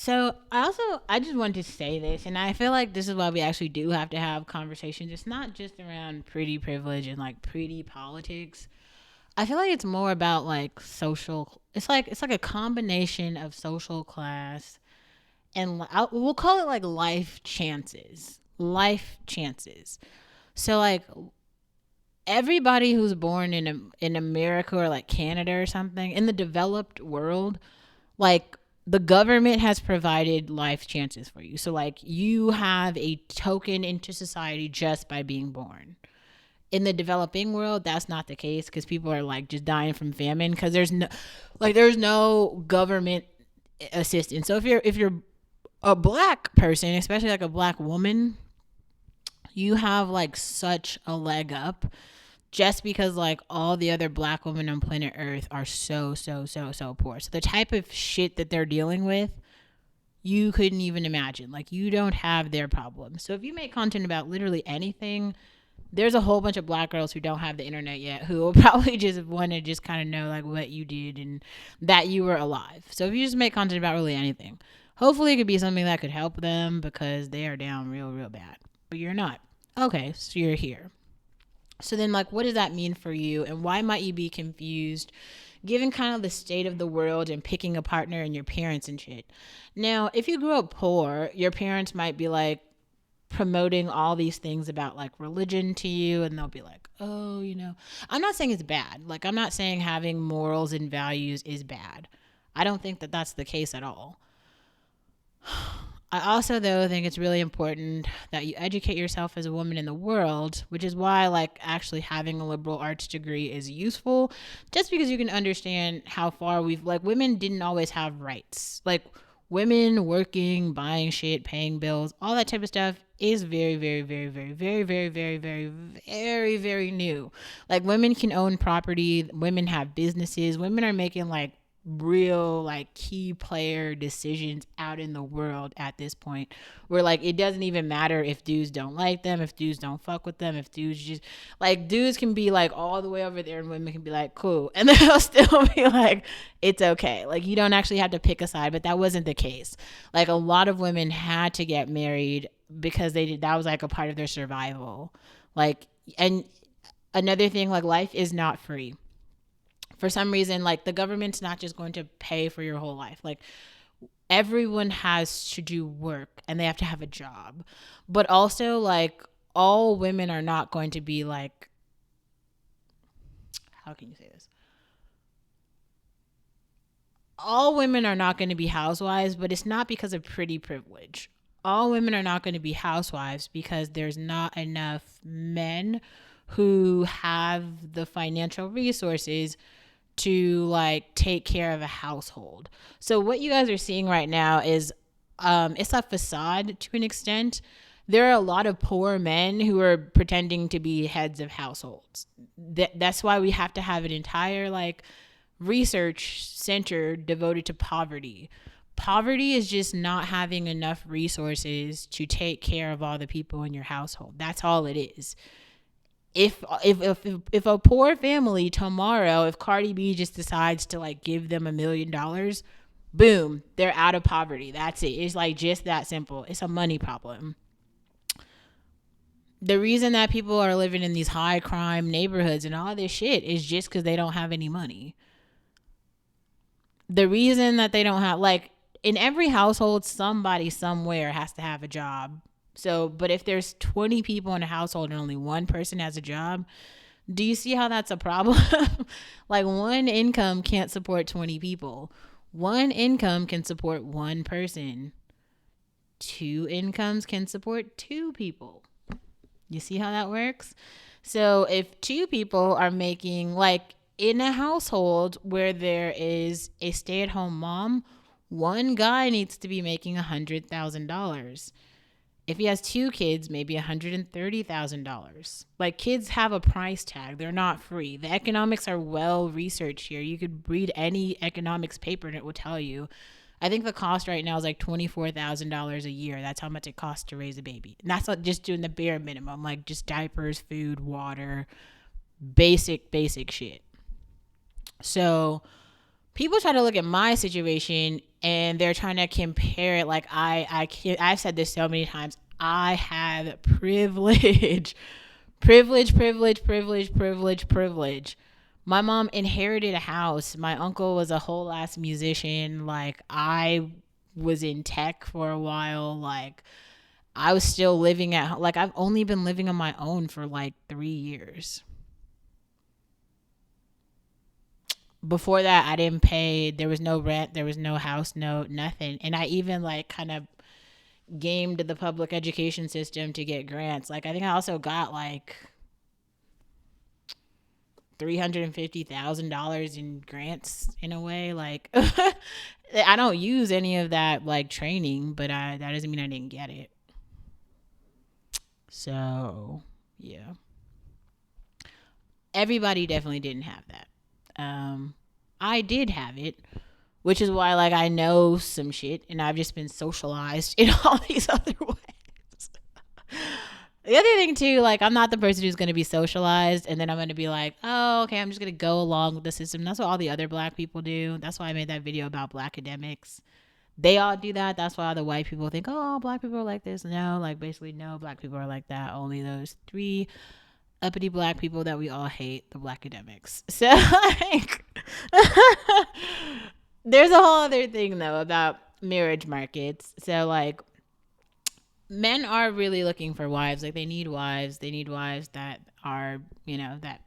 So I just wanted to say this, and I feel like this is why we actually do have to have conversations. It's not just around pretty privilege and like pretty politics. I feel like it's more about like social. It's like a combination of social class and we'll call it like life chances. Life chances. So like everybody who's born in America or like Canada or something in the developed world, like the government has provided life chances for you. So like you have a token into society just by being born. In the developing world, that's not the case because people are like just dying from famine because there's no government assistance. So if you're a black person, especially like a black woman, you have like such a leg up just because like all the other black women on planet Earth are so poor. So the type of shit that they're dealing with, you couldn't even imagine. Like you don't have their problems. So if you make content about literally anything, there's a whole bunch of black girls who don't have the internet yet who will probably just want to just kind of know like what you did and that you were alive. So if you just make content about really anything, hopefully it could be something that could help them because they are down real bad. But you're not. Okay, so you're here. So then, like, what does that mean for you? And why might you be confused given kind of the state of the world and picking a partner and your parents and shit? Now, if you grew up poor, your parents might be like promoting all these things about like religion to you, and they'll be like, oh, I'm not saying it's bad. Like, I'm not saying having morals and values is bad. I don't think that that's the case at all. I also, though, think it's really important that you educate yourself as a woman in the world, which is why, like, actually having a liberal arts degree is useful, just because you can understand how far like, women didn't always have rights. Like, women working, buying shit, paying bills, all that type of stuff is very new. Like, women can own property, women have businesses, women are making, like, real like key player decisions out in the world at this point where like it doesn't even matter if dudes don't like them, if dudes don't fuck with them, if dudes just like dudes can be like all the way over there and women can be like cool and they'll still be like it's okay. Like you don't actually have to pick a side, but that wasn't the case. Like a lot of women had to get married because that was like a part of their survival. Like, and another thing, like life is not free. For some reason, like the government's not just going to pay for your whole life. Like everyone has to do work and they have to have a job. But also like all women are not going to be like, how can you say this? All women are not going to be housewives, but it's not because of pretty privilege. All women are not going to be housewives because there's not enough men who have the financial resources to like take care of a household. So what you guys are seeing right now is it's a facade to an extent. There are a lot of poor men who are pretending to be heads of households. That's why we have to have an entire like research center devoted to poverty. Poverty is just not having enough resources to take care of all the people in your household. That's all it is. If a poor family tomorrow, if Cardi B just decides to like give them $1 million, boom, they're out of poverty. That's it. It's like just that simple. It's a money problem. The reason that people are living in these high crime neighborhoods and all this shit is just because they don't have any money. The reason that they don't have, like, in every household, somebody somewhere has to have a job. So, but if there's 20 people in a household and only one person has a job, do you see how that's a problem? Like, one income can't support 20 people. One income can support one person. Two incomes can support two people. You see how that works? So, if two people are making, like, in a household where there is a stay at home mom, one guy needs to be making $100,000. If he has two kids, maybe $130,000. Like kids have a price tag. They're not free. The economics are well researched here. You could read any economics paper and it will tell you. I think the cost right now is like $24,000 a year. That's how much it costs to raise a baby. And that's not just doing the bare minimum, like just diapers, food, water, basic shit. So people try to look at my situation and they're trying to compare it. Like I've said this so many times. I have privilege, privilege. My mom inherited a house. My uncle was a whole ass musician. Like I was in tech for a while. Like I was still living at, like I've only been living on my own for like 3 years. Before that, I didn't pay. There was no rent. There was no house note, nothing. And I even like kind of gamed the public education system to get grants. Like I think I also got like $350,000 in grants in a way. Like I don't use any of that like training, but that doesn't mean I didn't get it. So yeah, everybody definitely didn't have that. I did have it, which is why like I know some shit and I've just been socialized in all these other ways. The other thing too, like I'm not the person who's gonna be socialized and then I'm gonna be like, oh, okay, I'm just gonna go along with the system. That's what all the other black people do. That's why I made that video about black academics. They all do that. That's why all the white people think, oh, black people are like this. No, like basically no, black people are like that. Only those three uppity black people that we all hate, the black academics. So like there's a whole other thing though about marriage markets. So like men are really looking for wives. Like they need wives. They need wives that are, that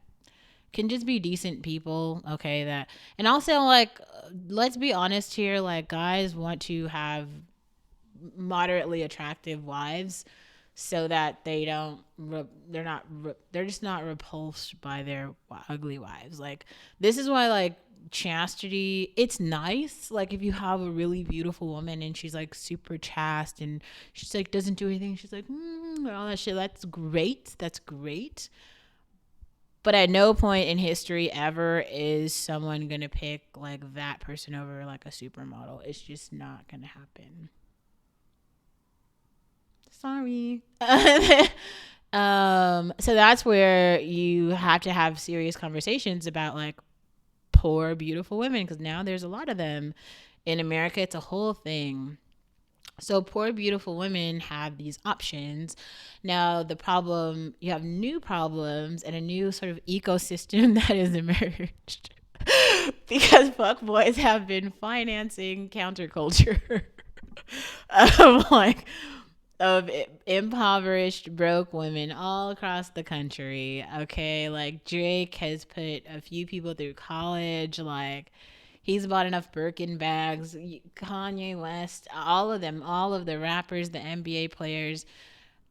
can just be decent people. Okay. That, and also like, let's be honest here. Like guys want to have moderately attractive wives so that they don't, they're just not repulsed by their ugly wives. Like this is why like chastity, it's nice like if you have a really beautiful woman and she's like super chaste and she's like doesn't do anything, she's like all that shit, that's great, but at no point in history ever is someone gonna pick like that person over like a supermodel. It's just not gonna happen. Sorry. So that's where you have to have serious conversations about like poor, beautiful women, because now there's a lot of them in America. It's a whole thing. So poor, beautiful women have these options. Now the problem, you have new problems and a new sort of ecosystem that has emerged because fuckboys have been financing counterculture of like of impoverished, broke women all across the country. Okay, like Drake has put a few people through college. Like he's bought enough Birkin bags. Kanye West, all of them, all of the rappers, the NBA players.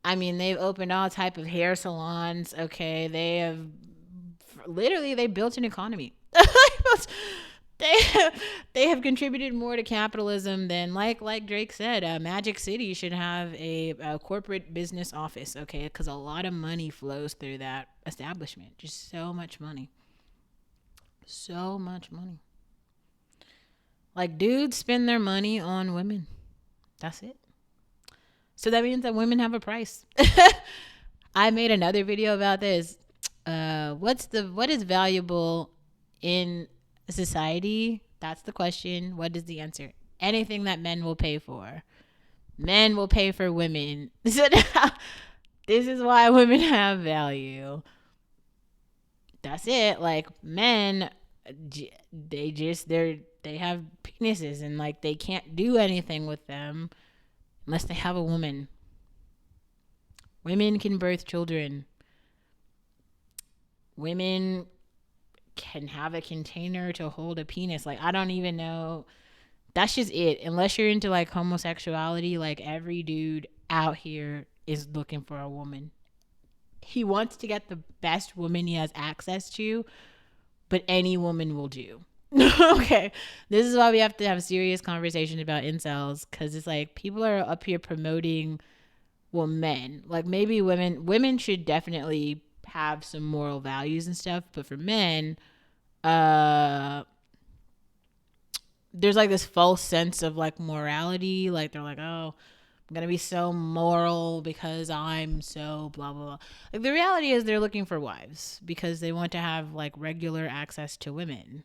I mean, they've opened all type of hair salons. Okay, they have literally they built an economy. they they have contributed more to capitalism than like Drake said. Magic City should have a corporate business office, okay? Because a lot of money flows through that establishment. Just so much money, so much money. Like dudes spend their money on women. That's it. So that means that women have a price. I made another video about this. What is valuable in society? That's the question. What is the answer? Anything that men will pay for. Men will pay for women. So now, this is why women have value. That's it. Like men, they have penises and like they can't do anything with them unless they have a woman. Women can birth children. Women can have a container to hold a penis. Like I don't even know. That's just it. Unless you're into like homosexuality, like every dude out here is looking for a woman. He wants to get the best woman he has access to, but any woman will do. Okay. This is why we have to have serious conversations about incels, because it's like people are up here promoting, well, men. Like maybe women should definitely have some moral values and stuff, but for men, there's like this false sense of like morality. Like they're like, oh, I'm gonna be so moral because I'm so blah blah blah. Like the reality is they're looking for wives because they want to have like regular access to women.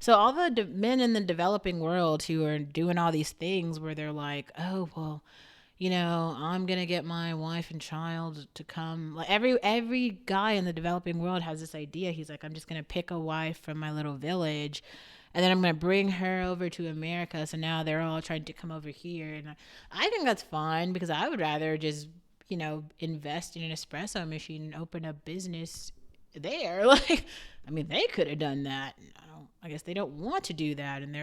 So all the men in the developing world who are doing all these things where they're like, oh well, I'm gonna get my wife and child to come. Like every guy in the developing world has this idea. He's like, I'm just gonna pick a wife from my little village, and then I'm gonna bring her over to America. So now they're all trying to come over here, and I think that's fine because I would rather just invest in an espresso machine and open a business there. Like, I mean, they could have done that. I guess they don't want to do that, and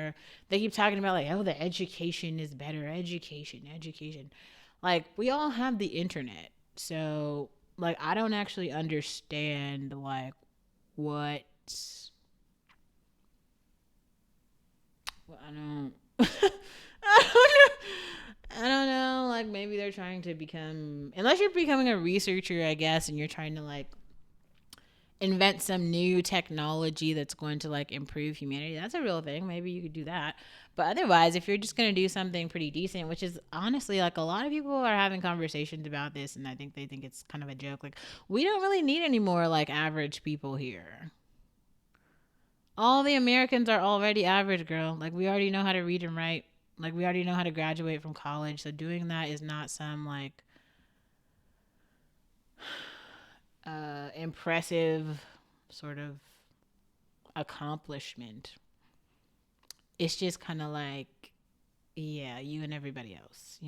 they keep talking about like, oh, the education is better, education. Like, we all have the internet, so like, I don't actually understand like what. Well, I don't. I don't know. I don't know. Like, maybe they're trying to become, unless you're becoming a researcher, I guess, and you're trying to like invent some new technology that's going to like improve humanity. That's a real thing. Maybe you could do that. But otherwise, if you're just going to do something pretty decent, which is honestly like a lot of people are having conversations about this, and I think they think it's kind of a joke. Like, we don't really need any more like average people here. All the Americans are already average, girl. Like, we already know how to read and write. Like, we already know how to graduate from college. So doing that is not some like impressive sort of accomplishment. It's just kind of like, yeah, you and everybody else,